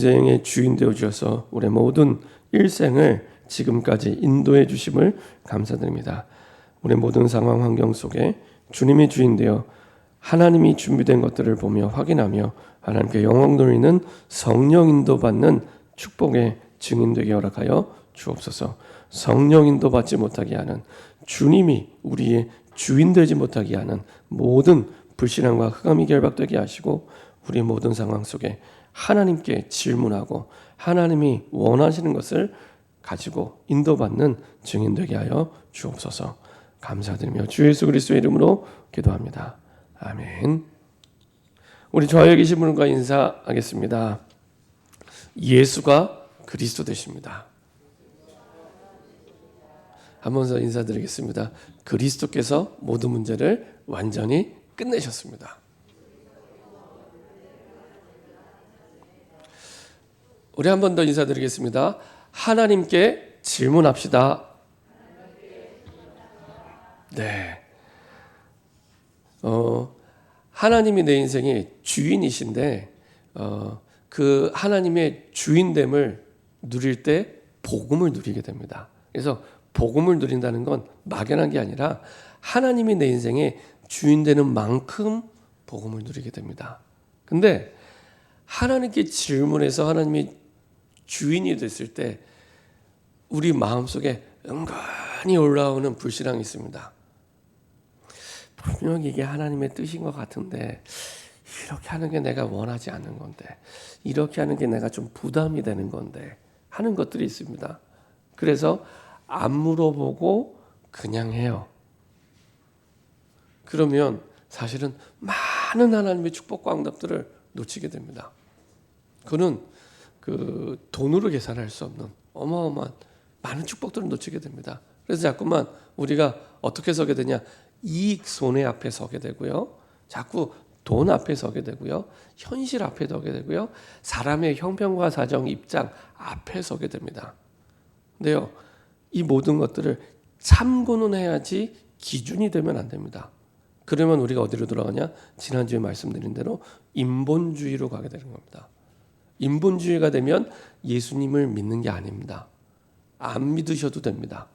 인생의 주인 되어 주셔서 우리 모든 일생을 지금까지 인도해 주심을 감사드립니다. 우리 모든 상황 환경 속에 주님이 주인 되어 하나님이 준비된 것들을 보며 확인하며 하나님께 영광 돌리는 성령 인도받는 축복의 증인 되게 허락하여 주옵소서. 성령 인도받지 못하게 하는, 주님이 우리의 주인 되지 못하게 하는 모든 불신앙과 흑암이 결박되게 하시고 우리 모든 상황 속에 하나님께 질문하고 하나님이 원하시는 것을 가지고 인도받는 증인 되게 하여 주옵소서. 감사드리며 주 예수 그리스도의 이름으로 기도합니다. 아멘. 우리 좌우에 계신 분과 인사하겠습니다. 예수가 그리스도 되십니다. 한 번 더 인사드리겠습니다. 그리스도께서 모든 문제를 완전히 끝내셨습니다. 우리 한 번 더 인사드리겠습니다. 하나님께 질문합시다. 네. 하나님이 내 인생의 주인이신데 그 하나님의 주인됨을 누릴 때 복음을 누리게 됩니다. 그래서 복음을 누린다는 건 막연한 게 아니라 하나님이 내 인생의 주인 되는 만큼 복음을 누리게 됩니다. 근데 하나님께 질문해서 하나님이 주인이 됐을 때 우리 마음속에 은근히 올라오는 불신앙이 있습니다. 분명히 이게 하나님의 뜻인 것 같은데 이렇게 하는 게 내가 원하지 않는 건데, 이렇게 하는 게 내가 좀 부담이 되는 건데 하는 것들이 있습니다. 그래서 안 물어보고 그냥 해요. 그러면 사실은 많은 하나님의 축복과 응답들을 놓치게 됩니다. 그는 그 돈으로 계산할 수 없는 어마어마한 많은 축복들을 놓치게 됩니다. 그래서 자꾸만 우리가 어떻게 서게 되냐? 이익 손해 앞에 서게 되고요. 자꾸 돈 앞에 서게 되고요. 현실 앞에 서게 되고요. 사람의 형편과 사정, 입장 앞에 서게 됩니다. 근데요, 이 모든 것들을 참고는 해야지 기준이 되면 안 됩니다. 그러면 우리가 어디로 돌아가냐? 지난주에 말씀드린 대로 인본주의로 가게 되는 겁니다. 인본주의가 되면 예수님을 믿는 게 아닙니다. 안 믿으셔도 됩니다.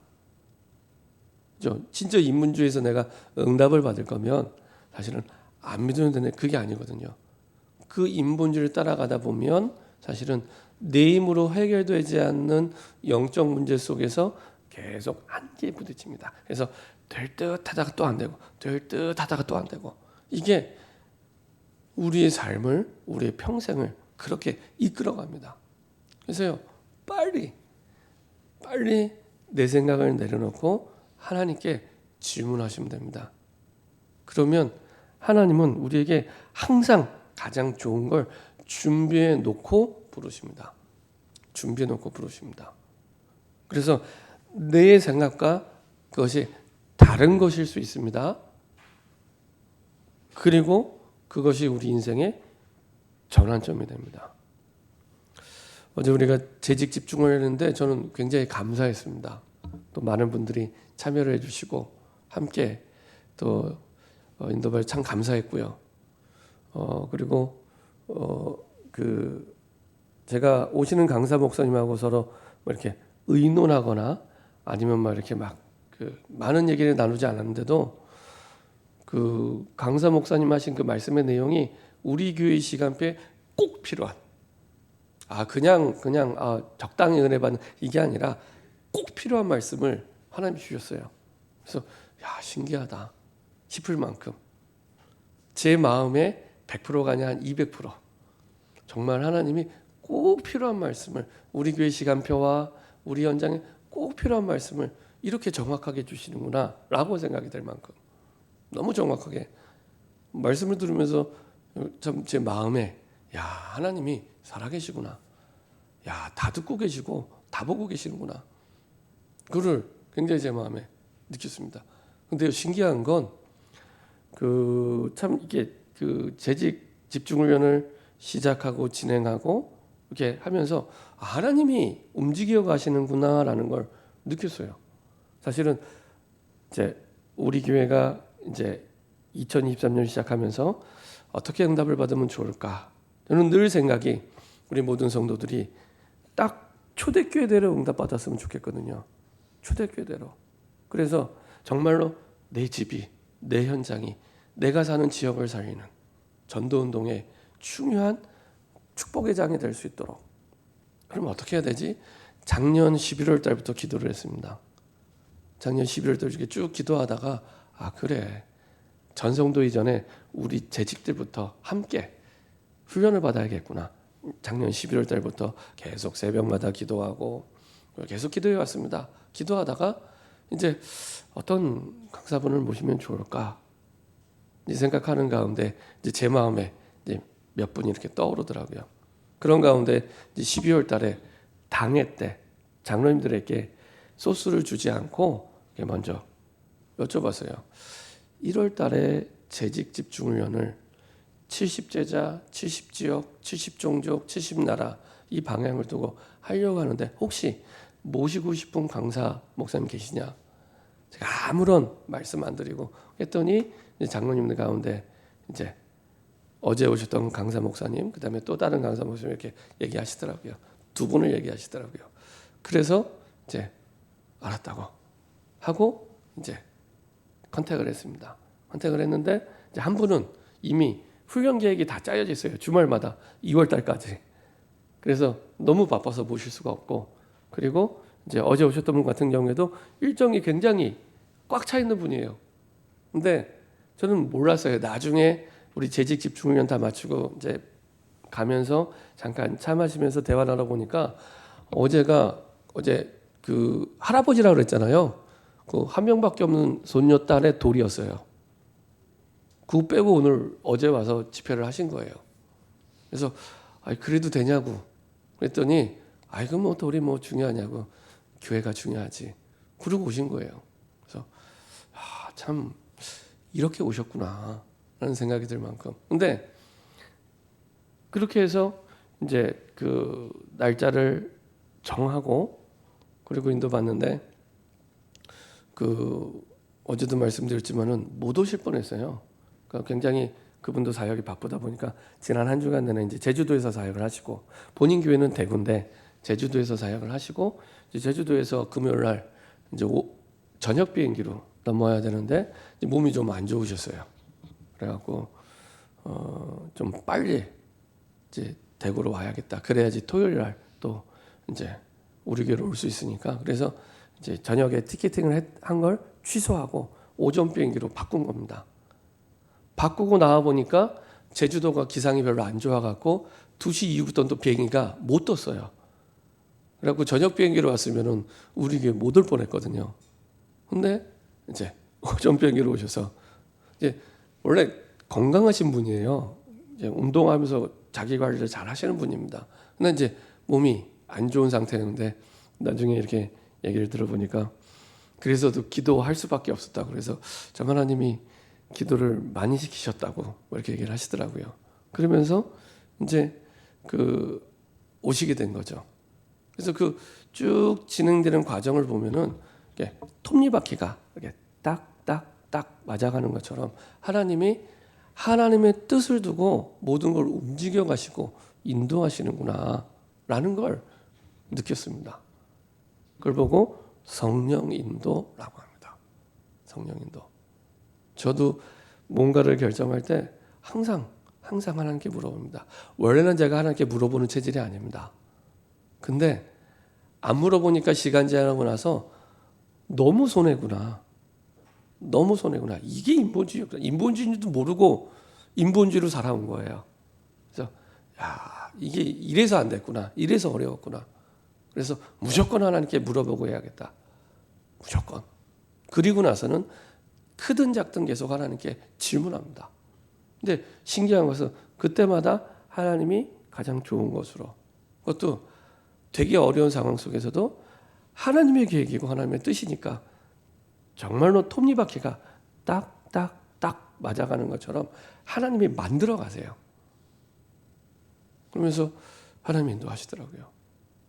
진짜 인본주의에서 내가 응답을 받을 거면 사실은 안 믿으면 되는 그게 아니거든요. 그 인본주의를 따라가다 보면 사실은 내 힘으로 해결되지 않는 영적 문제 속에서 계속 한계에 부딪힙니다. 그래서 될 듯 하다가 또 안 되고, 될 듯 하다가 또 안 되고, 이게 우리의 삶을, 우리의 평생을 그렇게 이끌어갑니다. 그래서요, 빨리 내 생각을 내려놓고 하나님께 질문하시면 됩니다. 그러면 하나님은 우리에게 항상 가장 좋은 걸 준비해 놓고 부르십니다. 준비해 놓고 부르십니다. 그래서 내 생각과 그것이 다른 것일 수 있습니다. 그리고 그것이 우리 인생의 전환점이 됩니다. 어제 우리가 재직 집중을 했는데 저는 굉장히 감사했습니다. 또 많은 분들이 참여를 해주시고 함께 또 인도발 참 감사했고요. 그리고 제가 오시는 강사 목사님하고 서로 이렇게 의논하거나 아니면 이렇게 많은 얘기를 나누지 않았는데도 그 강사 목사님 하신 그 말씀의 내용이 우리 교회 시간표에 꼭 필요한, 그냥 적당히 은혜 받는 이게 아니라 꼭 필요한 말씀을 하나님이 주셨어요. 그래서 신기하다 싶을 만큼 제 마음에 100%가 아니라 한 200% 정말 하나님이 꼭 필요한 말씀을, 우리 교회 시간표와 우리 현장에 꼭 필요한 말씀을 이렇게 정확하게 주시는구나 라고 생각이 될 만큼 너무 정확하게 말씀을 들으면서 참 제 마음에 하나님이 살아계시구나, 다 듣고 계시고 다 보고 계시는구나, 그를 굉장히 제 마음에 느꼈습니다. 근데 신기한 건 참 이게 재직 집중훈련을 시작하고 진행하고 이렇게 하면서 하나님이 움직여 가시는구나라는 걸 느꼈어요. 사실은 이제 우리 교회가 이제 2023년 시작하면서 어떻게 응답을 받으면 좋을까? 저는 늘 생각이 우리 모든 성도들이 딱 초대교회대로 응답받았으면 좋겠거든요. 초대교회대로. 그래서 정말로 내 집이, 내 현장이, 내가 사는 지역을 살리는 전도운동의 중요한 축복의 장이 될 수 있도록. 그럼 어떻게 해야 되지? 작년 11월 달부터 기도를 했습니다. 작년 11월 달 이렇게 쭉 기도하다가 그래, 전성도 이전에 우리 재직들부터 함께 훈련을 받아야겠구나. 작년 11월 달부터 계속 새벽마다 기도하고 계속 기도해 왔습니다. 기도하다가 이제 어떤 강사분을 모시면 좋을까 이제 생각하는 가운데 이제 제 마음에 이제 몇 분이 이렇게 떠오르더라고요. 그런 가운데 이제 12월 달에 당회 때 장로님들에게 소스를 주지 않고 먼저 여쭤봤어요. 1월 달에 재직 집중훈련을 70제자, 70지역, 70종족, 70나라 이 방향을 두고 하려고 하는데 혹시 모시고 싶은 강사 목사님 계시냐? 제가 아무런 말씀 안 드리고 했더니 장로님들 가운데 이제 어제 오셨던 강사 목사님, 그다음에 또 다른 강사 목사님 이렇게 얘기하시더라고요. 두 분을 얘기하시더라고요. 그래서 이제 알았다고 하고 이제 컨택을 했습니다. 컨택을 했는데 이제 한 분은 이미 훈련 계획이 다 짜여져 있어요. 주말마다 2월 달까지. 그래서 너무 바빠서 모실 수가 없고, 그리고 이제 어제 오셨던 분 같은 경우에도 일정이 굉장히 꽉 차 있는 분이에요. 근데 저는 몰랐어요. 나중에 우리 재직 집중훈련 다 마치고 이제 가면서 잠깐 차 마시면서 대화 나눠보니까 어제 그 할아버지라고 그랬잖아요. 그 한 명밖에 없는 손녀딸의 돌이었어요. 그거 빼고 오늘 어제 와서 집회를 하신 거예요. 그래서 그래도 되냐고 그랬더니 그럼 뭐 돌이 뭐 중요하냐고, 교회가 중요하지. 그러고 오신 거예요. 그래서 참 이렇게 오셨구나 라는 생각이 들 만큼. 근데 그렇게 해서 이제 그 날짜를 정하고 그리고 인도받는데 그 어제도 말씀드렸지만은 못 오실 뻔했어요. 그러니까 굉장히 그분도 사역이 바쁘다 보니까 지난 한 주간 내내 이제 제주도에서 사역을 하시고, 본인 교회는 대구인데 제주도에서 사역을 하시고, 이제 제주도에서 금요일 날 이제 저녁 비행기로 넘어야 되는데 몸이 좀 안 좋으셨어요. 그래갖고 좀 빨리 이제 대구로 와야겠다. 그래야지 토요일 날 또 이제 우리 교회로 올 수 있으니까. 그래서 이제 저녁에 티켓팅을 한 걸 취소하고 오전 비행기로 바꾼 겁니다. 바꾸고 나와 보니까 제주도가 기상이 별로 안 좋아갖고 2시 이후부터는 또 비행기가 못 떴어요. 그래갖고 저녁 비행기로 왔으면은 우리 교회 못 올 뻔했거든요. 근데 이제 오전 비행기로 오셔서 이제 원래 건강하신 분이에요. 이제 운동하면서 자기 관리를 잘 하시는 분입니다. 근데 이제 몸이 안 좋은 상태였는데 나중에 이렇게 얘기를 들어보니까 그래서도 기도할 수밖에 없었다고. 그래서 참 하나님이 기도를 많이 시키셨다고 이렇게 얘기를 하시더라고요. 그러면서 이제 그 오시게 된 거죠. 그래서 그 쭉 진행되는 과정을 보면은 이렇게 톱니바퀴가 이렇게 딱딱딱 맞아가는 것처럼 하나님이 하나님의 뜻을 두고 모든 걸 움직여 가시고 인도하시는구나라는 걸 느꼈습니다. 그걸 보고 성령 인도라고 합니다. 성령 인도. 저도 뭔가를 결정할 때 항상 하나님께 물어봅니다. 원래는 제가 하나님께 물어보는 체질이 아닙니다. 근데 안 물어보니까 시간 제한하고 나서 너무 손해구나. 이게 인본주의였구나. 인본주의인지도 모르고 인본주의로 살아온 거예요. 그래서 이게 이래서 안 됐구나. 이래서 어려웠구나. 그래서 무조건 하나님께 물어보고 해야겠다. 무조건. 그리고 나서는 크든 작든 계속 하나님께 질문합니다. 근데 신기한 것은 그때마다 하나님이 가장 좋은 것으로, 그것도 되게 어려운 상황 속에서도 하나님의 계획이고 하나님의 뜻이니까 정말로 톱니바퀴가 딱딱딱 맞아가는 것처럼 하나님이 만들어 가세요. 그러면서 하나님이 인도하시더라고요.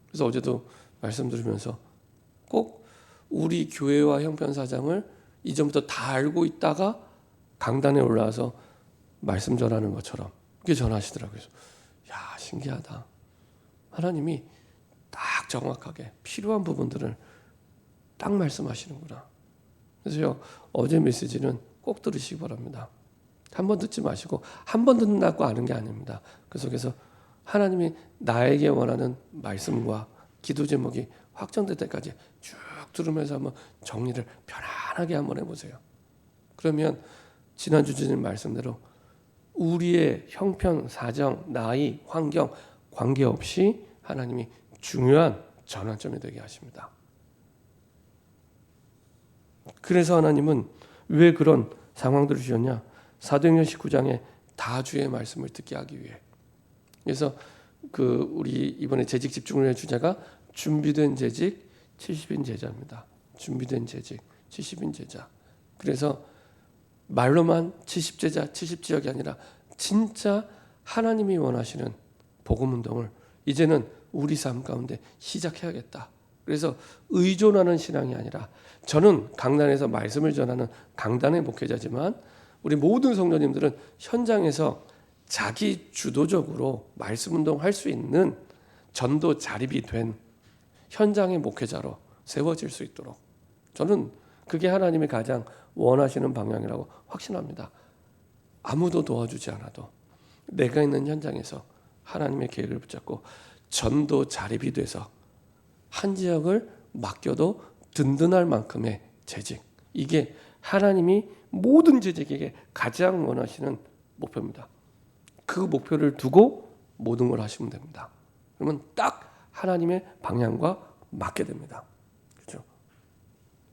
그래서 어제도 말씀드리면서 꼭 우리 교회와 형편사장을 이전부터 다 알고 있다가 강단에 올라와서 말씀 전하는 것처럼 그렇게 전하시더라고요. 그래서 신기하다. 하나님이 딱 정확하게 필요한 부분들을 딱 말씀하시는구나. 그래서 어제 메시지는 꼭 들으시기 바랍니다. 한 번 듣지 마시고 한 번 듣는다고 아는 게 아닙니다. 그 속에서 하나님이 나에게 원하는 말씀과 기도 제목이 확정될 때까지 쭉 들으면서 한번 정리를 편안하게 한번 해보세요. 그러면 지난주 주님 말씀대로 우리의 형편, 사정, 나이, 환경 관계없이 하나님이 중요한 전환점이 되게 하십니다. 그래서 하나님은 왜 그런 상황들을 주셨냐? 사도행전 19장에 다주의 말씀을 듣게 하기 위해. 그래서 우리 이번에 재직 집중을 할 주제가 준비된 재직 70인 제자입니다. 준비된 재직 70인 제자. 그래서 말로만 70제자, 70지역이 아니라 진짜 하나님이 원하시는 복음 운동을 이제는 우리 삶 가운데 시작해야겠다. 그래서 의존하는 신앙이 아니라 저는 강단에서 말씀을 전하는 강단의 목회자지만 우리 모든 성도님들은 현장에서 자기 주도적으로 말씀 운동할 수 있는 전도 자립이 된 현장의 목회자로 세워질 수 있도록 저는 그게 하나님이 가장 원하시는 방향이라고 확신합니다. 아무도 도와주지 않아도 내가 있는 현장에서 하나님의 계획을 붙잡고 전도 자립이 돼서 한 지역을 맡겨도 든든할 만큼의 재직. 이게 하나님이 모든 재직에게 가장 원하시는 목표입니다. 그 목표를 두고 모든 걸 하시면 됩니다. 그러면 딱 하나님의 방향과 맞게 됩니다. 그렇죠?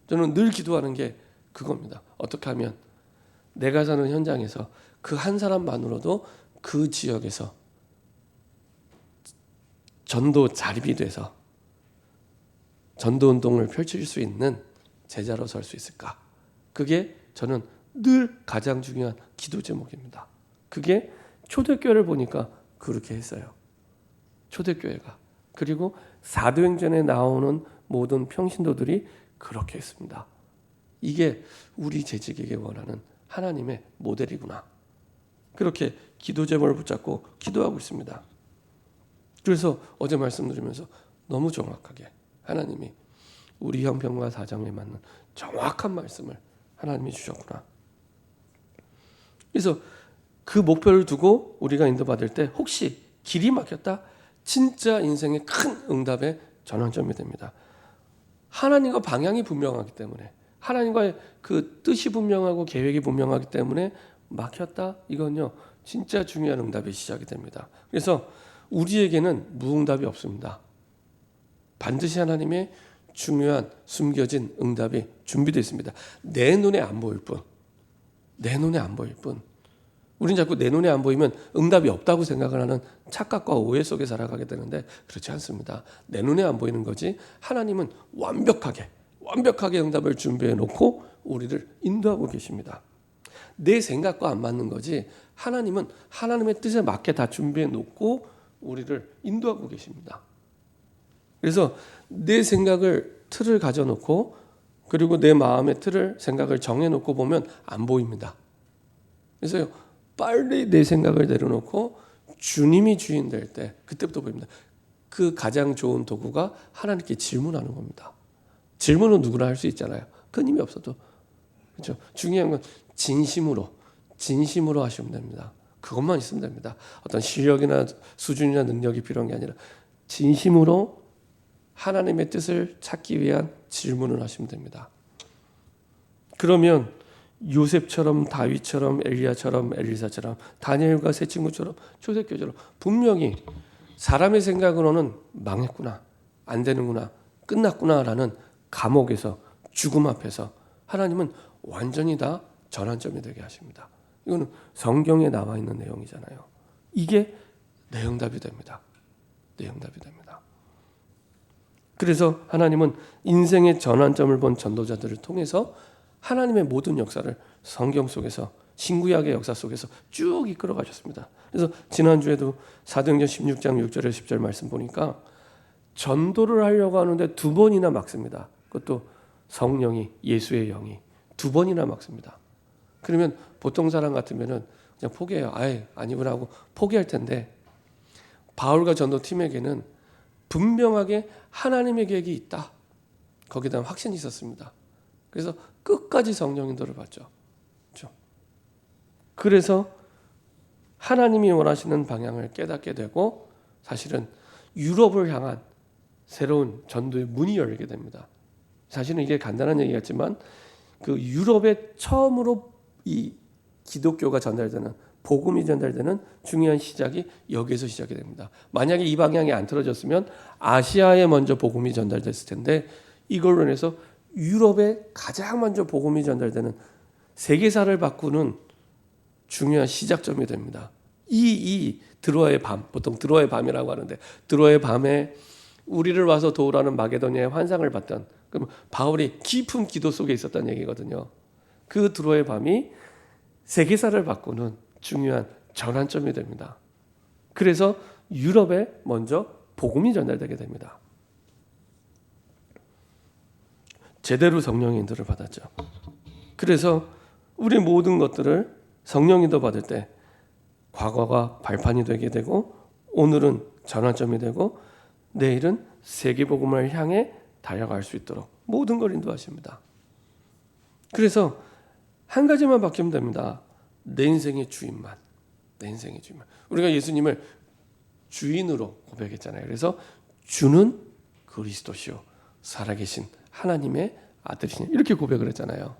저는 늘 기도하는 게 그겁니다. 어떻게 하면 내가 사는 현장에서 그 한 사람만으로도 그 지역에서 전도 자립이 돼서 전도 운동을 펼칠 수 있는 제자로 설 수 있을까? 그게 저는 늘 가장 중요한 기도 제목입니다. 그게 초대교회를 보니까 그렇게 했어요. 초대교회가. 그리고 사도행전에 나오는 모든 평신도들이 그렇게 했습니다. 이게 우리 재직에게 원하는 하나님의 모델이구나. 그렇게 기도 제목을 붙잡고 기도하고 있습니다. 그래서 어제 말씀드리면서 너무 정확하게 하나님이 우리 형편과 사정에 맞는 정확한 말씀을 하나님이 주셨구나. 그래서 그 목표를 두고 우리가 인도받을 때 혹시 길이 막혔다? 진짜 인생의 큰 응답의 전환점이 됩니다. 하나님과 방향이 분명하기 때문에 하나님과의 그 뜻이 분명하고 계획이 분명하기 때문에 막혔다? 이건요 진짜 중요한 응답의 시작이 됩니다. 그래서 우리에게는 무응답이 없습니다. 반드시 하나님의 중요한 숨겨진 응답이 준비되어 있습니다. 내 눈에 안 보일 뿐. 내 눈에 안 보일 뿐. 우린 자꾸 내 눈에 안 보이면 응답이 없다고 생각을 하는 착각과 오해 속에 살아가게 되는데 그렇지 않습니다. 내 눈에 안 보이는 거지 하나님은 완벽하게 응답을 준비해 놓고 우리를 인도하고 계십니다. 내 생각과 안 맞는 거지 하나님은 하나님의 뜻에 맞게 다 준비해 놓고 우리를 인도하고 계십니다. 그래서 내 생각을 틀을 가져놓고 그리고 내 마음의 틀을 생각을 정해놓고 보면 안 보입니다. 그래서 빨리 내 생각을 내려놓고 주님이 주인 될 때 그때부터 보입니다. 그 가장 좋은 도구가 하나님께 질문하는 겁니다. 질문은 누구나 할 수 있잖아요. 큰 힘이 없어도. 그렇죠? 중요한 건 진심으로 하시면 됩니다. 그것만 있으면 됩니다. 어떤 실력이나 수준이나 능력이 필요한 게 아니라 진심으로 하나님의 뜻을 찾기 위한 질문을 하시면 됩니다. 그러면 요셉처럼 다윗처럼 엘리야처럼 엘리사처럼 다니엘과 세 친구처럼 초대교회처럼 분명히 사람의 생각으로는 망했구나, 안 되는구나, 끝났구나라는 감옥에서 죽음 앞에서 하나님은 완전히 다 전환점이 되게 하십니다. 이거는 성경에 나와 있는 내용이잖아요. 이게 내 응답이 됩니다. 내 응답이 됩니다. 그래서 하나님은 인생의 전환점을 본 전도자들을 통해서 하나님의 모든 역사를 성경 속에서 신구약의 역사 속에서 쭉 이끌어 가셨습니다. 그래서 지난주에도 사도행전 16장 6절에 10절 말씀 보니까 전도를 하려고 하는데 2번이나 막습니다. 그것도 성령이 예수의 영이 2번이나 막습니다. 그러면 보통 사람 같으면은 그냥 포기해요. 아니구나 하고 포기할 텐데 바울과 전도팀에게는 분명하게 하나님의 계획이 있다. 거기에 대한 확신이 있었습니다. 그래서 끝까지 성령 인도를 받죠. 그렇죠? 그래서 하나님이 원하시는 방향을 깨닫게 되고 사실은 유럽을 향한 새로운 전도의 문이 열리게 됩니다. 사실은 이게 간단한 얘기 같지만 그 유럽에 처음으로 이 기독교가 전달되는 복음이 전달되는 중요한 시작이 여기에서 시작이 됩니다. 만약에 이 방향이 안 틀어졌으면 아시아에 먼저 복음이 전달됐을 텐데 이걸로 인해서 유럽에 가장 먼저 복음이 전달되는 세계사를 바꾸는 중요한 시작점이 됩니다. 이 드로아의 밤, 보통 드로아의 밤이라고 하는데 드로아의 밤에 우리를 와서 도우라는 마게도니아의 환상을 봤던, 그럼 바울이 깊은 기도 속에 있었다는 얘기거든요. 그 드로아의 밤이 세계사를 바꾸는 중요한 전환점이 됩니다. 그래서 유럽에 먼저 복음이 전달되게 됩니다. 제대로 성령의 인도를 받았죠. 그래서 우리 모든 것들을 성령 인도 받을 때 과거가 발판이 되게 되고 오늘은 전환점이 되고 내일은 세계복음을 향해 달려갈 수 있도록 모든 걸 인도하십니다. 그래서 한 가지만 바뀌면 됩니다. 내 인생의 주인만. 내 인생의 주인만. 우리가 예수님을 주인으로 고백했잖아요. 그래서 주는 그리스도시요 살아계신 하나님의 아들이시니 이렇게 고백을 했잖아요.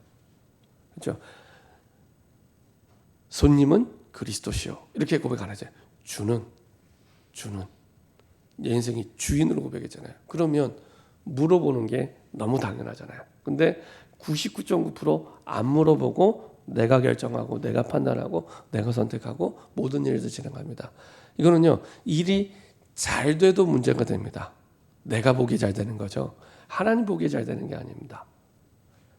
그렇죠? 손님은 그리스도시요 이렇게 고백 안 하죠. 주는 내 인생의 주인으로 고백했잖아요. 그러면 물어보는 게 너무 당연하잖아요. 근데 99.9% 안 물어보고 내가 결정하고 내가 판단하고 내가 선택하고 모든 일을 진행합니다. 이거는요, 일이 잘 돼도 문제가 됩니다. 내가 보기 잘 되는 거죠. 하나님 보기 잘 되는 게 아닙니다.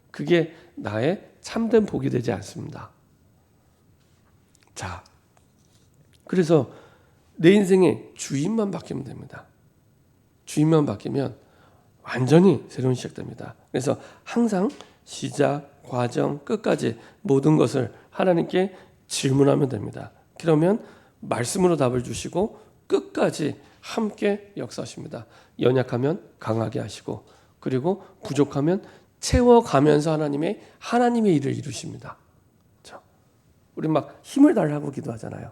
그게 나의 참된 복이 되지 않습니다. 자, 그래서 내 인생의 주인만 바뀌면 됩니다. 주인만 바뀌면 완전히 새로운 시작됩니다. 그래서 항상 시작, 과정, 끝까지 모든 것을 하나님께 질문하면 됩니다. 그러면 말씀으로 답을 주시고 끝까지 함께 역사하십니다. 연약하면 강하게 하시고 그리고 부족하면 채워가면서 하나님의 일을 이루십니다. 그렇죠? 우리 막 힘을 달라고 기도하잖아요.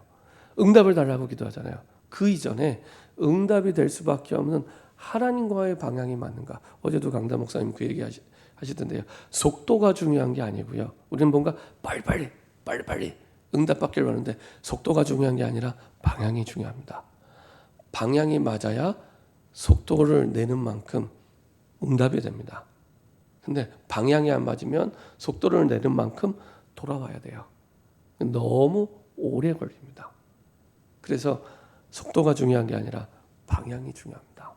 응답을 달라고 기도하잖아요. 그 이전에 응답이 될 수밖에 없는 하나님과의 방향이 맞는가. 어제도 강단 목사님 그 얘기 하시던데요. 속도가 중요한 게 아니고요. 우리는 뭔가 빨리빨리 응답받기를 원하는데 속도가 중요한 게 아니라 방향이 중요합니다. 방향이 맞아야 속도를 내는 만큼 응답이 됩니다. 근데 방향이 안 맞으면 속도를 내는 만큼 돌아와야 돼요. 너무 오래 걸립니다. 그래서 속도가 중요한 게 아니라 방향이 중요합니다.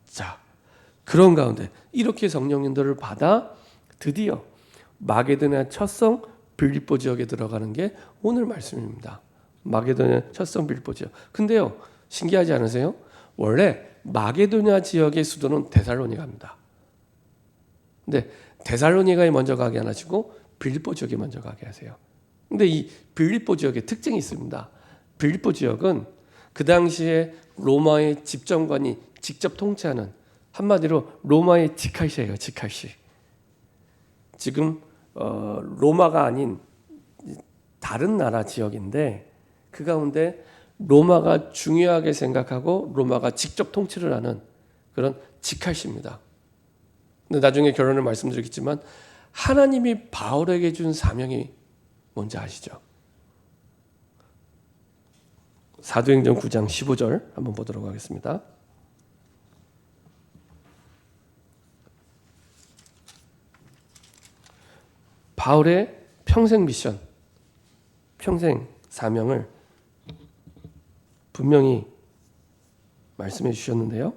자, 그런 가운데 이렇게 성령 인도를 받아 드디어 마게도냐 첫성 빌립보 지역에 들어가는 게 오늘 말씀입니다. 마게도냐 첫성 빌립보 지역. 근데요, 신기하지 않으세요? 원래 마게도냐 지역의 수도는 데살로니가입니다. 근데 데살로니가에 먼저 가게 안 하시고 빌립보 지역에 먼저 가게 하세요. 근데 이 빌립보 지역에 특징이 있습니다. 빌립보 지역은 그 당시에 로마의 집정관이 직접 통치하는, 한마디로 로마의 지칼시예요. 지칼시. 지금 로마가 아닌 다른 나라 지역인데 그 가운데 로마가 중요하게 생각하고 로마가 직접 통치를 하는 그런 지칼시입니다. 근데 나중에 결론을 말씀드리겠지만 하나님이 바울에게 준 사명이 뭔지 아시죠? 사도행전 9장 15절 한번 보도록 하겠습니다. 바울의 평생 미션, 평생 사명을 분명히 말씀해 주셨는데요.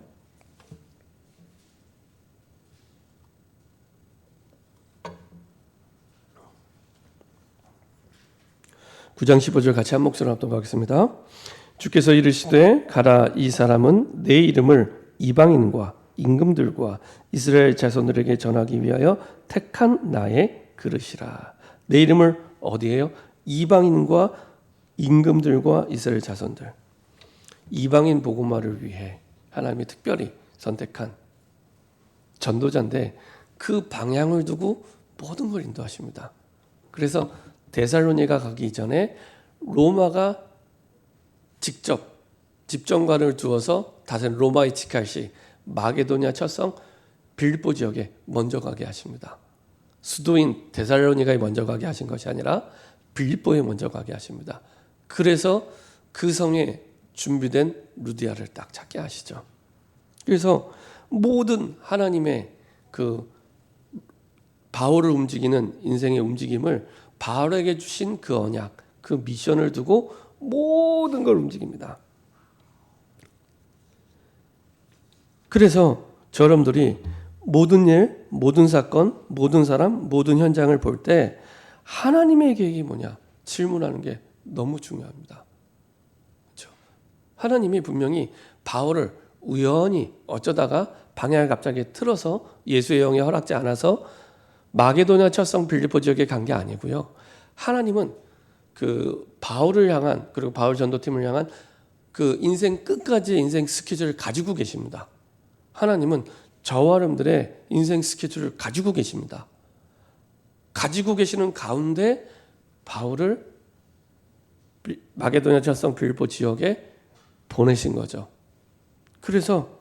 9장 15절 같이 한 목소리로 합독하겠습니다. 주께서 이르시되 가라, 이 사람은 내 이름을 이방인과 임금들과 이스라엘 자손들에게 전하기 위하여 택한 나의 그릇이라. 내 이름을 어디에요? 이방인과 임금들과 이스라엘 자손들. 이방인 복음화를 위해 하나님이 특별히 선택한 전도자인데 그 방향을 두고 모든 걸 인도하십니다. 그래서 데살로니가 가기 전에 로마가 직접 집정관을 두어서 다른 로마의 직할시 마게도냐 첫성 빌립보 지역에 먼저 가게 하십니다. 수도인 데살로니가에 먼저 가게 하신 것이 아니라 빌립보에 먼저 가게 하십니다. 그래서 그 성에 준비된 루디아를 딱 찾게 하시죠. 그래서 모든 하나님의 그 바울을 움직이는 인생의 움직임을 바울에게 주신 그 언약, 그 미션을 두고 모든 걸 움직입니다. 그래서 여러분들이 모든 일, 모든 사건, 모든 사람, 모든 현장을 볼 때 하나님의 계획이 뭐냐 질문하는 게 너무 중요합니다. 그렇죠? 하나님이 분명히 바울을 우연히 어쩌다가 방향을 갑자기 틀어서 예수의 영에 허락지 않아서 마게도냐 첫성 빌립보 지역에 간 게 아니고요. 하나님은 그 바울을 향한 그리고 바울 전도팀을 향한 그 인생 끝까지 인생 스케줄을 가지고 계십니다. 하나님은 저와 여러분들의 인생 스케줄을 가지고 계십니다. 가지고 계시는 가운데 바울을 마게도냐 첫성 빌립보 지역에 보내신 거죠. 그래서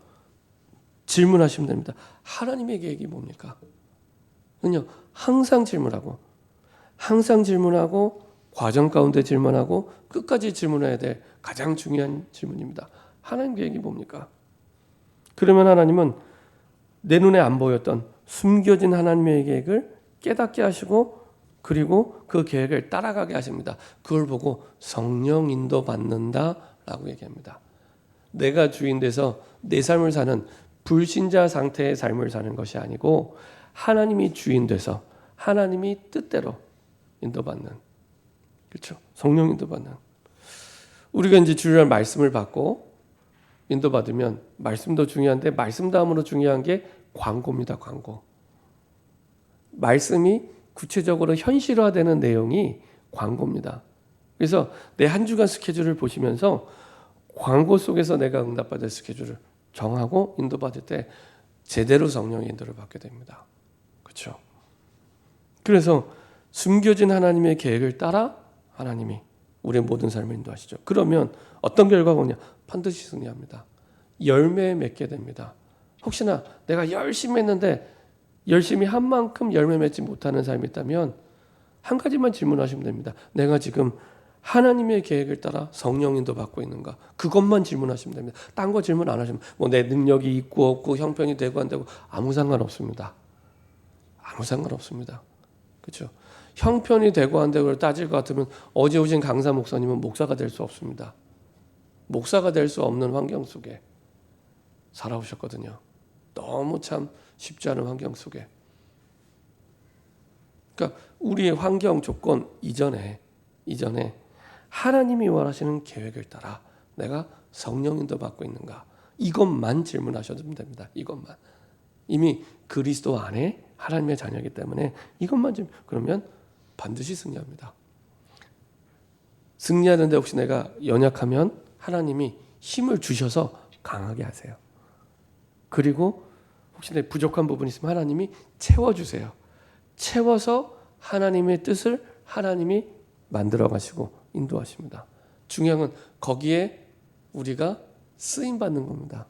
질문하시면 됩니다. 하나님의 계획이 뭡니까? 그냥 항상 질문하고 과정 가운데 질문하고 끝까지 질문해야 될 가장 중요한 질문입니다. 하나님 계획이 뭡니까? 그러면 하나님은 내 눈에 안 보였던 숨겨진 하나님의 계획을 깨닫게 하시고 그리고 그 계획을 따라가게 하십니다. 그걸 보고 성령 인도 받는다라고 얘기합니다. 내가 주인 돼서 내 삶을 사는 불신자 상태의 삶을 사는 것이 아니고 하나님이 주인 돼서 하나님이 뜻대로 인도받는, 그렇죠? 성령 인도받는. 우리가 이제 주일날 말씀을 받고 인도받으면 말씀도 중요한데 말씀 다음으로 중요한 게 광고입니다. 광고. 말씀이 구체적으로 현실화되는 내용이 광고입니다. 그래서 내 한 주간 스케줄을 보시면서 광고 속에서 내가 응답받을 스케줄을 정하고 인도받을 때 제대로 성령의 인도를 받게 됩니다. 그렇죠? 그래서 숨겨진 하나님의 계획을 따라 하나님이 우리의 모든 삶을 인도하시죠. 그러면 어떤 결과가 오냐? 반드시 승리합니다. 열매 맺게 됩니다. 혹시나 내가 열심히 했는데 열심히 한 만큼 열매 맺지 못하는 삶이 있다면 한 가지만 질문하시면 됩니다. 내가 지금 하나님의 계획을 따라 성령 인도 받고 있는가? 그것만 질문하시면 됩니다. 딴 거 질문 안 하시면 뭐 내 능력이 있고 없고 형편이 되고 안 되고 아무 상관없습니다. 아무 상관없습니다. 그렇죠? 형편이 되고 안 되고를 따질 것 같으면 어제 오신 강사 목사님은 목사가 될 수 없습니다. 목사가 될 수 없는 환경 속에 살아오셨거든요. 너무 참 쉽지 않은 환경 속에. 그러니까 우리의 환경 조건 이전에 하나님이 원하시는 계획을 따라 내가 성령 인도 받고 있는가? 이것만 질문하셔도 됩니다. 이것만. 이미 그리스도 안에 하나님의 자녀이기 때문에 이것만 그러면 반드시 승리합니다. 승리하는데 혹시 내가 연약하면 하나님이 힘을 주셔서 강하게 하세요. 그리고 혹시 내 부족한 부분이 있으면 하나님이 채워주세요. 채워서 하나님의 뜻을 하나님이 만들어 가시고 인도하십니다. 중요한 건 거기에 우리가 쓰임 받는 겁니다.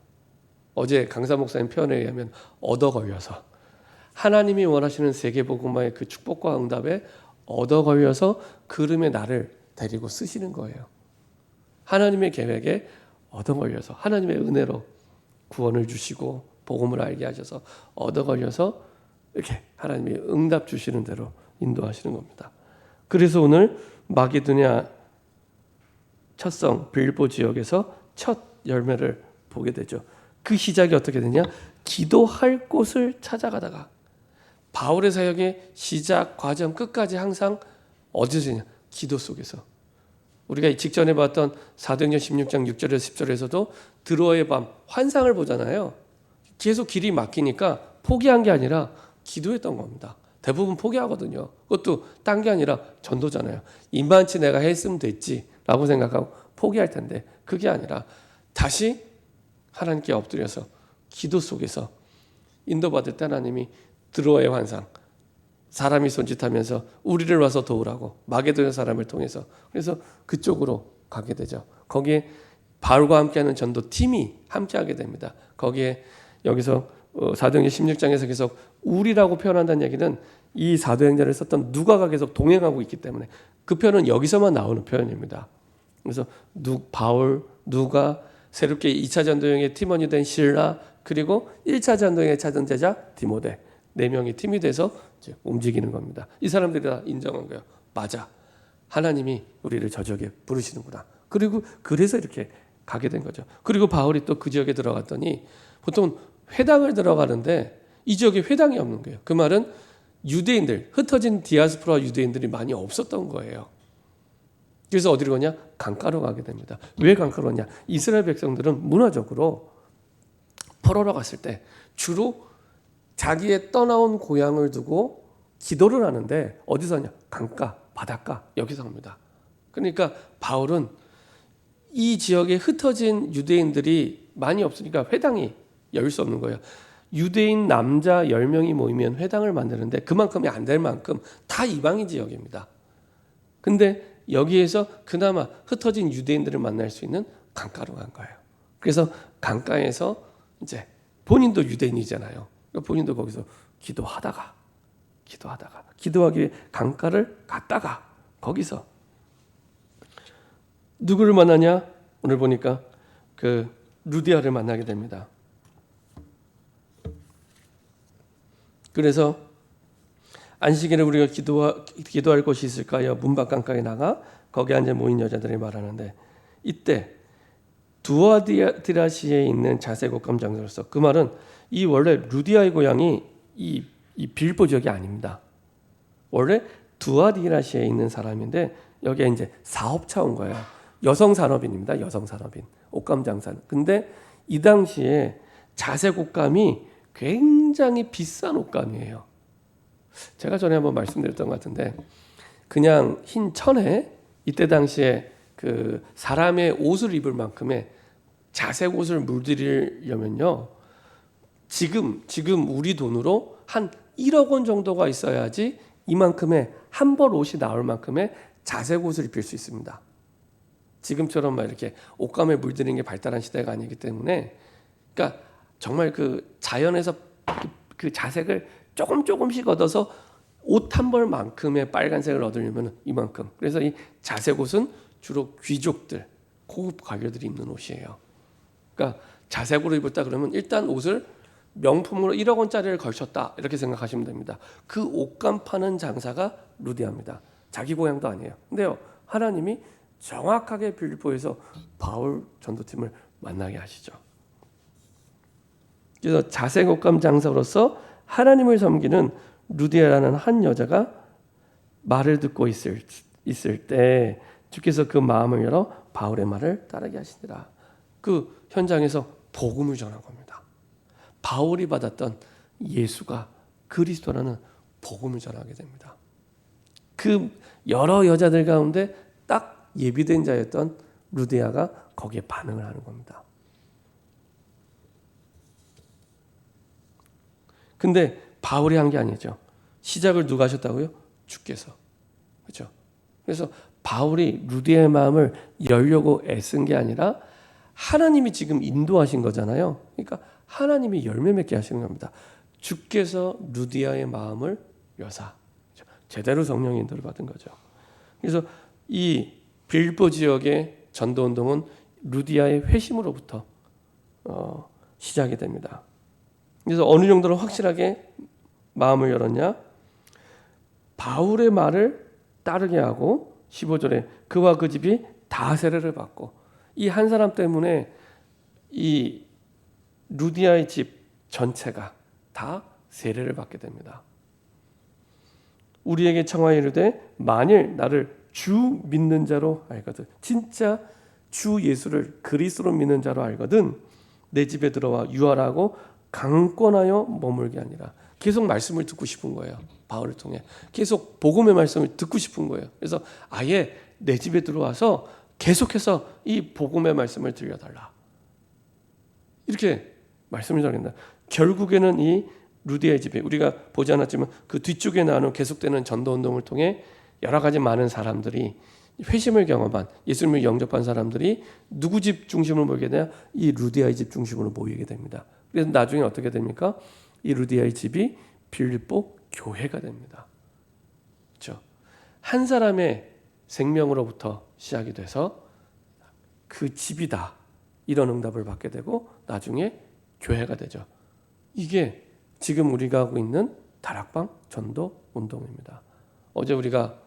어제 강사 목사님 표현에 의하면 얻어 걸려서 하나님이 원하시는 세계복음화의 그 축복과 응답에 얻어 걸려서 그름의 나를 데리고 쓰시는 거예요. 하나님의 계획에 얻어 걸려서 하나님의 은혜로 구원을 주시고 복음을 알게 하셔서 얻어 걸려서 이렇게 하나님이 응답 주시는 대로 인도하시는 겁니다. 그래서 오늘 마게도냐 첫성 빌립보 지역에서 첫 열매를 보게 되죠. 그 시작이 어떻게 되냐? 기도할 곳을 찾아가다가 바울의 사역의 시작 과정 끝까지 항상 어디서 되냐? 기도 속에서. 우리가 직전에 봤던 사도행전 16장 6절에서 10절에서도 드로아의 밤 환상을 보잖아요. 계속 길이 막히니까 포기한 게 아니라 기도했던 겁니다. 대부분 포기하거든요. 그것도 딴 게 아니라 전도잖아요. 이만치 내가 했으면 됐지라고 생각하고 포기할 텐데 그게 아니라 다시 하나님께 엎드려서 기도 속에서 인도받을 때 하나님이 드로아의 환상, 사람이 손짓하면서 우리를 와서 도우라고 마게도냐 사람을 통해서, 그래서 그쪽으로 가게 되죠. 거기에 바울과 함께하는 전도 팀이 함께하게 됩니다. 거기에 여기서 사도행전 16장에서 계속 우리라고 표현한다는 얘기는 이 사도행전을 썼던 누가가 계속 동행하고 있기 때문에 그 표현은 여기서만 나오는 표현입니다. 그래서 바울, 누가, 새롭게 2차 전도여행의 팀원이 된 실라, 그리고 1차 전도여행에 찾은 제자 디모데, 4명이 팀이 돼서 이제 움직이는 겁니다. 이 사람들이 다 인정한 거예요. 맞아, 하나님이 우리를 저 지역에 부르시는구나. 그리고 그래서 이렇게 가게 된 거죠. 그리고 바울이 또 그 지역에 들어갔더니 보통 회당을 들어가는데 이 지역에 회당이 없는 거예요. 그 말은 유대인들, 흩어진 디아스포라 유대인들이 많이 없었던 거예요. 그래서 어디로 가냐? 강가로 가게 됩니다. 왜 강가로 가냐? 이스라엘 백성들은 문화적으로 포로로 갔을 때 주로 자기의 떠나온 고향을 두고 기도를 하는데 어디서 하냐? 강가, 바닷가, 여기서 합니다. 그러니까 바울은 이 지역에 흩어진 유대인들이 많이 없으니까 회당이 열 수 없는 거예요. 유대인 남자 10명이 모이면 회당을 만드는데 그만큼이 안 될 만큼 다 이방인 지역입니다. 근데 여기에서 그나마 흩어진 유대인들을 만날 수 있는 강가로 간 거예요. 그래서 강가에서 이제 본인도 유대인이잖아요. 본인도 거기서 기도하기 위해 강가를 갔다가 거기서 누구를 만나냐? 오늘 보니까 그 루디아를 만나게 됩니다. 그래서 안식일에 우리가 기도할 곳이 있을까요? 문밖 강가에 나가 거기 앉아 모인 여자들이 말하는데, 이때 두아디라시에 있는 자색옷감 장소로서, 그 말은 이 원래 루디아의 고향이 이 빌보 지역이 아닙니다. 원래 두아디라시에 있는 사람인데 여기에 이제 사업차 온 거예요. 여성 산업인입니다. 여성 산업인, 옷감 장사. 근데 이 당시에 자색 옷감이 굉장히 비싼 옷감이에요. 제가 전에 한번 말씀드렸던 것 같은데, 그냥 흰 천에 이때 당시에 그 사람의 옷을 입을 만큼의 자색 옷을 물들이려면요, 지금 우리 돈으로 한 1억 원 정도가 있어야지 이만큼의 한 벌 옷이 나올 만큼의 자색 옷을 입힐 수 있습니다. 지금처럼 막 이렇게 옷감에 물들이는 게 발달한 시대가 아니기 때문에, 그러니까 정말 그 자연에서 그 자색을 조금씩 얻어서 옷 한 벌만큼의 빨간색을 얻으려면 이만큼. 그래서 이 자색 옷은 주로 귀족들, 고급 관료들이 입는 옷이에요. 그러니까 자색으로 입었다 그러면 일단 옷을 명품으로 1억 원짜리를 걸쳤다 이렇게 생각하시면 됩니다. 그 옷감 파는 장사가 루디아입니다. 자기 고향도 아니에요. 근데요, 하나님이 정확하게 빌립보에서 바울 전도팀을 만나게 하시죠. 그래서 자색 옷감 장사로서 하나님을 섬기는 루디아라는 한 여자가 말을 듣고 있을 때 주께서 그 마음을 열어 바울의 말을 따르게 하시니라. 그 현장에서 복음을 전한 겁니다. 바울이 받았던 예수가 그리스도라는 복음을 전하게 됩니다. 그 여러 여자들 가운데 딱 예비된 자였던 루디아가 거기에 반응을 하는 겁니다. 근데 바울이 한 게 아니죠. 시작을 누가 하셨다고요? 주께서. 그렇죠? 그래서 바울이 루디아의 마음을 열려고 애쓴 게 아니라 하나님이 지금 인도하신 거잖아요. 그러니까 하나님이 열매 맺게 하시는 겁니다. 주께서 루디아의 마음을 여사. 제대로 성령의 인도를 받은 거죠. 그래서 이 빌보 지역의 전도운동은 루디아의 회심으로부터 시작이 됩니다. 그래서 어느 정도로 확실하게 마음을 열었냐? 바울의 말을 따르게 하고 15절에 그와 그 집이 다 세례를 받고, 이 한 사람 때문에 이 루디아의 집 전체가 다 세례를 받게 됩니다. 우리에게 청하여 이르되 만일 나를 주 믿는 자로 알거든, 진짜 주 예수를 그리스도로 믿는 자로 알거든 내 집에 들어와 유하라고 강권하여 머물게 아니라. 계속 말씀을 듣고 싶은 거예요. 바울을 통해 계속 복음의 말씀을 듣고 싶은 거예요. 그래서 아예 내 집에 들어와서 계속해서 이 복음의 말씀을 들려달라. 이렇게 말씀을 전합니다. 결국에는 이 루디아의 집에 우리가 보지 않았지만 그 뒤쪽에 나오는 계속되는 전도운동을 통해 여러 가지 많은 사람들이 회심을 경험한 예수님을 영접한 사람들이 누구 집 중심으로 모이게 되냐? 이 루디아의 집 중심으로 모이게 됩니다. 그래서 나중에 어떻게 됩니까? 이 루디아의 집이 빌립보 교회가 됩니다. 그렇죠? 한 사람의 생명으로부터 시작이 돼서 그 집이다 이런 응답을 받게 되고 나중에 교회가 되죠. 이게 지금 우리가 하고 있는 다락방 전도 운동입니다. 어제 우리가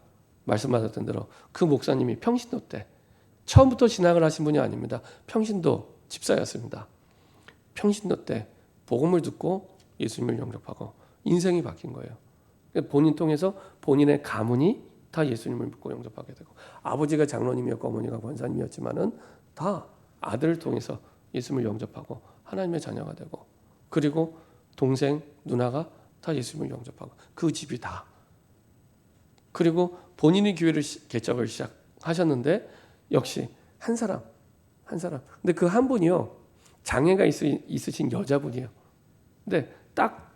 말씀하셨던 대로 그 목사님이 평신도 때 처음부터 신학을 하신 분이 아닙니다. 평신도 집사였습니다. 평신도 때 복음을 듣고 예수님을 영접하고 인생이 바뀐 거예요. 본인 통해서 본인의 가문이 다 예수님을 믿고 영접하게 되고 아버지가 장로님이었고 어머니가 권사님이었지만은 다 아들을 통해서 예수님을 영접하고 하나님의 자녀가 되고 그리고 동생 누나가 다 예수님을 영접하고 그 집이 다 그리고 본인이 교회를 개척을 시작하셨는데 역시 한 사람 근데 그 한 분이요 장애가 있으신 여자분이에요. 근데 딱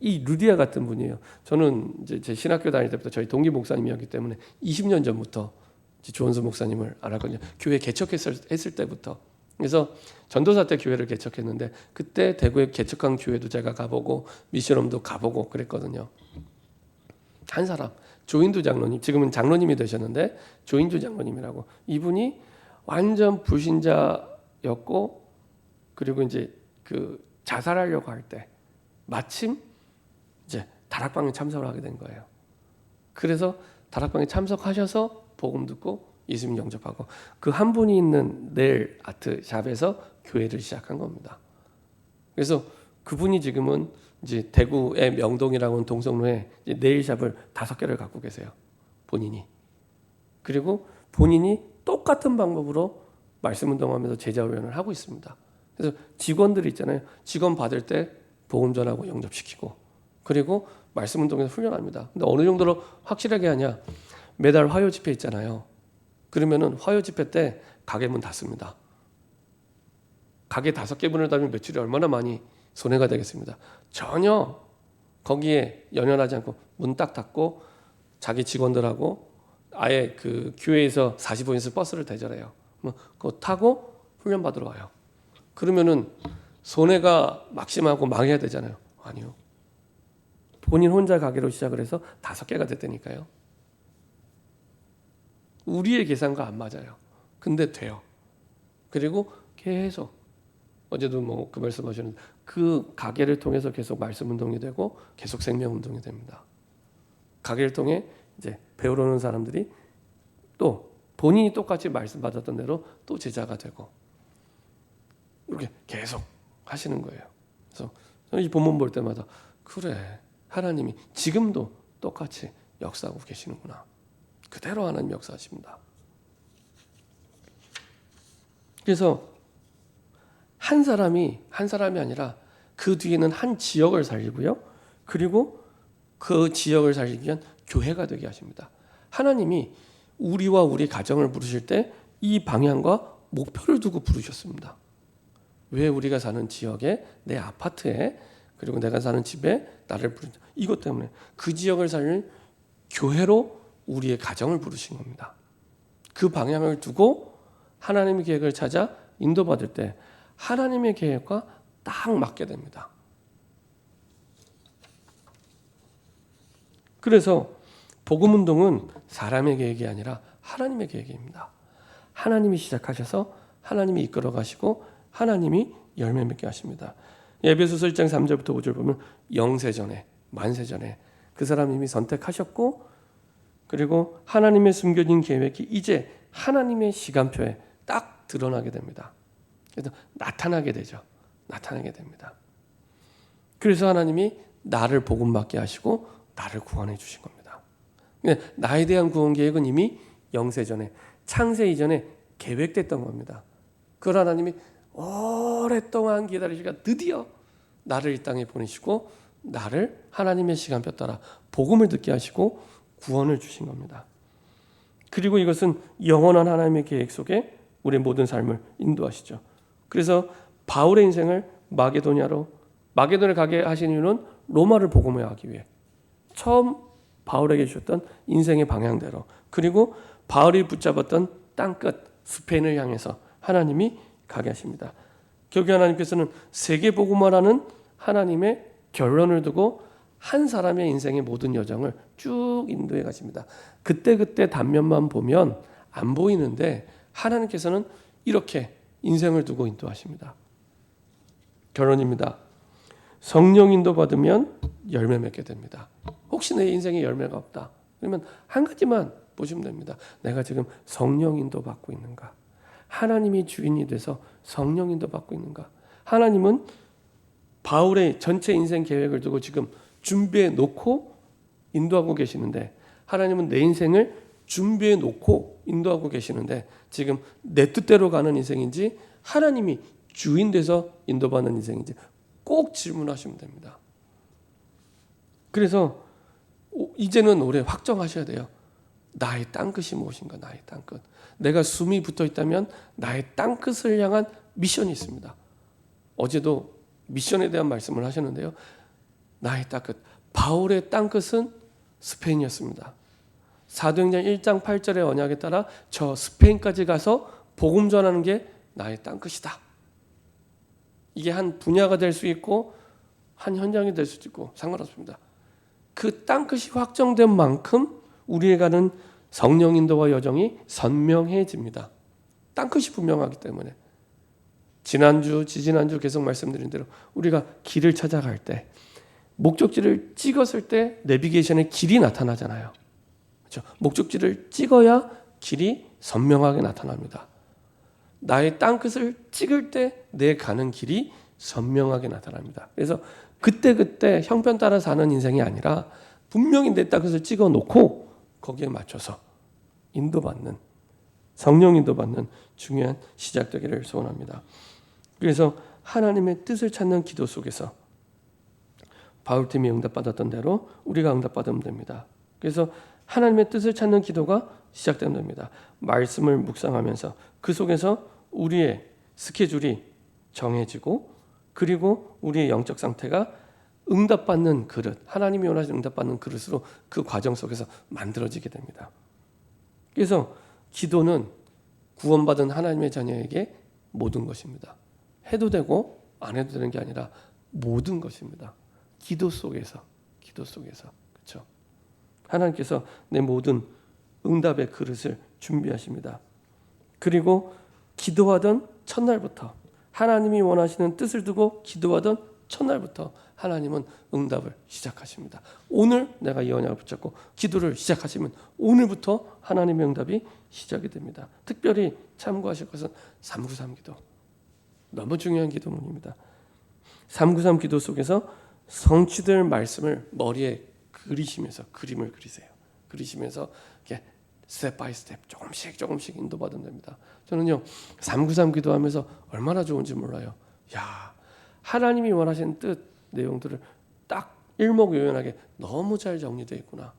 이 루디아 같은 분이에요. 저는 이제 제 신학교 다닐 때부터 저희 동기 목사님이었기 때문에 20년 전부터 조원수 목사님을 알았거든요. 교회 개척했을 때부터. 그래서 전도사 때 교회를 개척했는데 그때 대구에 개척한 교회도 제가 가보고 미션홈도 가보고 그랬거든요. 한 사람 조인두 장로님 지금은 장로님이 되셨는데 조인두 장로님이라고 이분이 완전 불신자였고 그리고 이제 그 자살하려고 할 때 마침 이제 다락방에 참석을 하게 된 거예요. 그래서 다락방에 참석하셔서 복음 듣고 예수님 영접하고 그 한 분이 있는 네일 아트 샵에서 교회를 시작한 겁니다. 그래서 그분이 지금은 이제 대구의 명동이라고 하는 동성로에 네일 샵을 5개를 갖고 계세요. 본인이. 그리고 본인이 똑같은 방법으로 말씀 운동하면서 제자 훈련을 하고 있습니다. 그래서 직원들 있잖아요. 직원 받을 때 복음 전하고 영접시키고 그리고 말씀 운동에서 훈련합니다. 근데 어느 정도로 확실하게 하냐? 매달 화요 집회 있잖아요. 그러면은 화요 집회 때 가게 문 닫습니다. 가게 5개 문을 닫으면 매출이 얼마나 많이 손해가 되겠습니다. 전혀 거기에 연연하지 않고 문 딱 닫고 자기 직원들하고 아예 그 교회에서 45인승 버스를 대절해요. 그거 타고 훈련 받으러 와요. 그러면은 손해가 막심하고 망해야 되잖아요. 아니요. 본인 혼자 가게로 시작을 해서 5개가 됐다니까요. 우리의 계산과 안 맞아요. 근데 돼요. 그리고 계속 어제도 뭐 그 말씀하셨는데 그 가게를 통해서 계속 말씀 운동이 되고 계속 생명 운동이 됩니다. 가게를 통해 이제 배우러 오는 사람들이 또 본인이 똑같이 말씀 받았던 대로 또 제자가 되고 이렇게 계속 하시는 거예요. 그래서 저는 이 본문 볼 때마다 그래 하나님이 지금도 똑같이 역사하고 계시는구나. 그대로 하나님 역사하십니다. 그래서 한 사람이 아니라 그 뒤에는 한 지역을 살리고요. 그리고 그 지역을 살리기 위한 교회가 되게 하십니다. 하나님이 우리와 우리 가정을 부르실 때 이 방향과 목표를 두고 부르셨습니다. 왜 우리가 사는 지역에 내 아파트에 그리고 내가 사는 집에 나를 부른다. 이것 때문에 그 지역을 살릴 교회로 우리의 가정을 부르신 겁니다. 그 방향을 두고 하나님의 계획을 찾아 인도받을 때 하나님의 계획과 딱 맞게 됩니다. 그래서 복음운동은 사람의 계획이 아니라 하나님의 계획입니다. 하나님이 시작하셔서 하나님이 이끌어 가시고 하나님이 열매 맺게 하십니다. 에베소서 1장 3절부터 5절 보면 영세전에 만세전에 그 사람 이미 선택하셨고 그리고 하나님의 숨겨진 계획이 이제 하나님의 시간표에 딱 드러나게 됩니다. 그래서 나타나게 되죠. 나타나게 됩니다. 그래서 하나님이 나를 복음 받게 하시고 나를 구원해 주신 겁니다. 나에 대한 구원 계획은 이미 영세전에 창세 이전에 계획됐던 겁니다. 그걸 하나님이 오랫동안 기다리시다가 드디어 나를 이 땅에 보내시고 나를 하나님의 시간표 따라 복음을 듣게 하시고 구원을 주신 겁니다. 그리고 이것은 영원한 하나님의 계획 속에 우리의 모든 삶을 인도하시죠. 그래서 바울의 인생을 마게도냐를 가게 하신 이유는 로마를 복음화하기 위해, 처음 바울에게 주셨던 인생의 방향대로, 그리고 바울이 붙잡았던 땅끝 스페인을 향해서 하나님이 가게 하십니다. 결국 하나님께서는 세계 복음화라는 하나님의 결론을 두고 한 사람의 인생의 모든 여정을 쭉 인도해 가십니다. 그때 단면만 보면 안 보이는데 하나님께서는 이렇게 인생을 두고 인도하십니다. 결론입니다. 성령 인도 받으면 열매 맺게 됩니다. 혹시 내 인생에 열매가 없다, 그러면 한 가지만 보시면 됩니다. 내가 지금 성령 인도 받고 있는가? 하나님이 주인이 돼서 성령 인도 받고 있는가? 하나님은 바울의 전체 인생 계획을 두고 지금 준비해 놓고 인도하고 계시는데, 하나님은 내 인생을 준비해 놓고 인도하고 계시는데 지금 내 뜻대로 가는 인생인지 하나님이 주인 돼서 인도받는 인생인지 꼭 질문하시면 됩니다. 그래서 이제는 올해 확정하셔야 돼요. 나의 땅끝이 무엇인가? 나의 땅끝. 내가 숨이 붙어 있다면 나의 땅끝을 향한 미션이 있습니다. 어제도 미션에 대한 말씀을 하셨는데요. 나의 땅끝. 바울의 땅끝은 스페인이었습니다. 사도행전 1장 8절의 언약에 따라 저 스페인까지 가서 복음 전하는 게 나의 땅끝이다. 이게 한 분야가 될 수 있고 한 현장이 될 수도 있고 상관없습니다. 그 땅끝이 확정된 만큼 우리에 가는 성령 인도와 여정이 선명해집니다. 땅끝이 분명하기 때문에. 지난주, 지지난주 계속 말씀드린 대로 우리가 길을 찾아갈 때 목적지를 찍었을 때 내비게이션에 길이 나타나잖아요. 그렇죠? 목적지를 찍어야 길이 선명하게 나타납니다. 나의 땅끝을 찍을 때 내 가는 길이 선명하게 나타납니다. 그래서 그때 형편 따라 사는 인생이 아니라 분명히 내 땅끝을 찍어 놓고 거기에 맞춰서 인도받는, 성령 인도받는 중요한 시작되기를 소원합니다. 그래서 하나님의 뜻을 찾는 기도 속에서 바울팀이 응답받았던 대로 우리가 응답받으면 됩니다. 그래서 하나님의 뜻을 찾는 기도가 시작되면 됩니다. 말씀을 묵상하면서 그 속에서 우리의 스케줄이 정해지고, 그리고 우리의 영적 상태가 응답받는 그릇, 하나님이 원하시는 응답받는 그릇으로 그 과정 속에서 만들어지게 됩니다. 그래서 기도는 구원받은 하나님의 자녀에게 모든 것입니다. 해도 되고 안 해도 되는 게 아니라 모든 것입니다. 기도 속에서. 그렇죠? 하나님께서 내 모든 응답의 그릇을 준비하십니다. 그리고 기도하던 첫날부터, 하나님이 원하시는 뜻을 두고 기도하던 첫날부터 하나님은 응답을 시작하십니다. 오늘 내가 이 언약을 붙잡고 기도를 시작하시면 오늘부터 하나님의 응답이 시작이 됩니다. 특별히 참고하실 것은 393 기도. 너무 중요한 기도문입니다. 393 기도 속에서 성취될 말씀을 머리에 그리시면서 그림을 그리세요. 그리시면서 이렇게 스텝 바이 스텝 조금씩 인도받으면 됩니다. 저는요 393 기도하면서 얼마나 좋은지 몰라요. 하나님이 원하시는 뜻 내용들을 딱 일목요연하게 너무 잘 정리되어 있구나.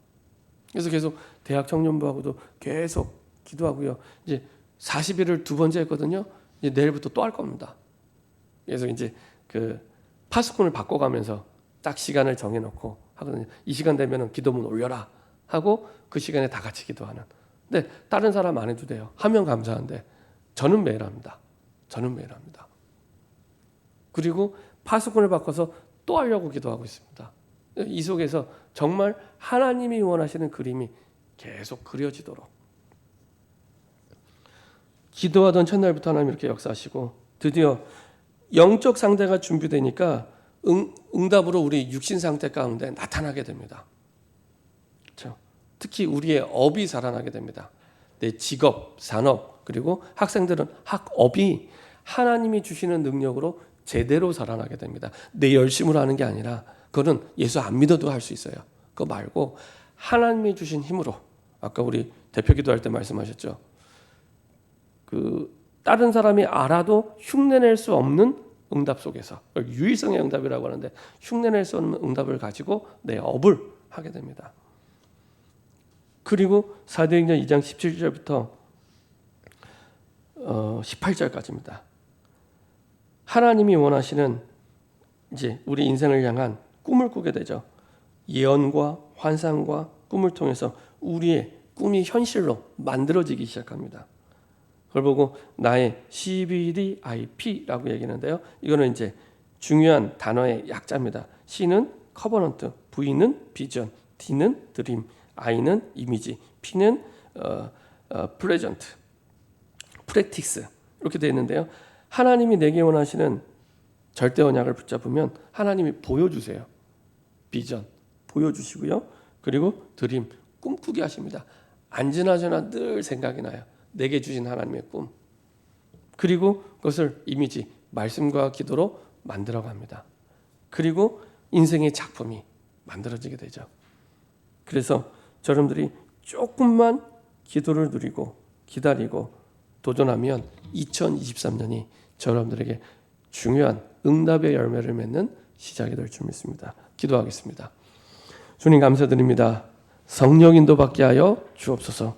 그래서 계속 대학 청년부하고도 계속 기도하고요. 이제 40일을 두 번째 했거든요. 이제 내일부터 또 할 겁니다. 그래서 이제 그 파수꾼을 바꿔가면서 딱 시간을 정해놓고 하거든요. 이 시간 되면은 기도문 올려라 하고 그 시간에 다 같이 기도하는. 근데 다른 사람 안 해도 돼요. 하면 감사한데 저는 매일 합니다. 그리고 파수꾼을 바꿔서 또 하려고 기도하고 있습니다. 이 속에서 정말 하나님이 원하시는 그림이 계속 그려지도록 기도하던 첫날부터 하나님 이렇게 역사하시고, 드디어 영적 상태가 준비되니까 응답으로 우리 육신 상태 가운데 나타나게 됩니다. 그렇죠? 특히 우리의 업이 살아나게 됩니다. 내 직업, 산업, 그리고 학생들은 학업이 하나님이 주시는 능력으로 제대로 살아나게 됩니다. 내 열심으로 하는 게 아니라 그거는 예수 안 믿어도 할 수 있어요. 그거 말고 하나님이 주신 힘으로, 아까 우리 대표 기도할 때 말씀하셨죠. 그 다른 사람이 알아도 흉내낼 수 없는 응답 속에서, 유일성의 응답이라고 하는데 흉내낼 수 없는 응답을 가지고 내 업을 하게 됩니다. 그리고 사도행전 2장 17절부터 18절까지입니다. 하나님이 원하시는 이제 우리 인생을 향한 꿈을 꾸게 되죠. 예언과 환상과 꿈을 통해서 우리의 꿈이 현실로 만들어지기 시작합니다. 그걸 보고 나의 CVDIP라고 얘기하는데요. 이거는 이제 중요한 단어의 약자입니다. C는 커버넌트, V는 비전, D는 드림, I는 이미지, P는 프레젠트, 프랙티스 이렇게 되어 있는데요. 하나님이 내게 원하시는 절대 언약을 붙잡으면 하나님이 보여주세요. 비전 보여주시고요. 그리고 드림 꿈꾸게 하십니다. 안지나저나 늘 생각이 나요. 내게 주신 하나님의 꿈. 그리고 그것을 이미지 말씀과 기도로 만들어갑니다. 그리고 인생의 작품이 만들어지게 되죠. 그래서 여러분들이 조금만 기도를 누리고 기다리고 도전하면 2023년이 여러분들에게 중요한 응답의 열매를 맺는 시작이 될 줄 믿습니다. 기도하겠습니다. 주님 감사드립니다. 성령 인도받게 하여 주옵소서.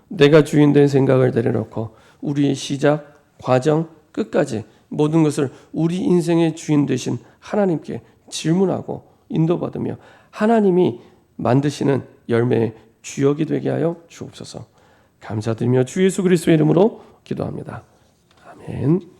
내가 주인된 생각을 내려놓고 우리의 시작, 과정, 끝까지 모든 것을 우리 인생의 주인 되신 하나님께 질문하고 인도받으며 하나님이 만드시는 열매의 주역이 되게 하여 주옵소서. 감사드리며 주 예수 그리스도의 이름으로 기도합니다. 아멘.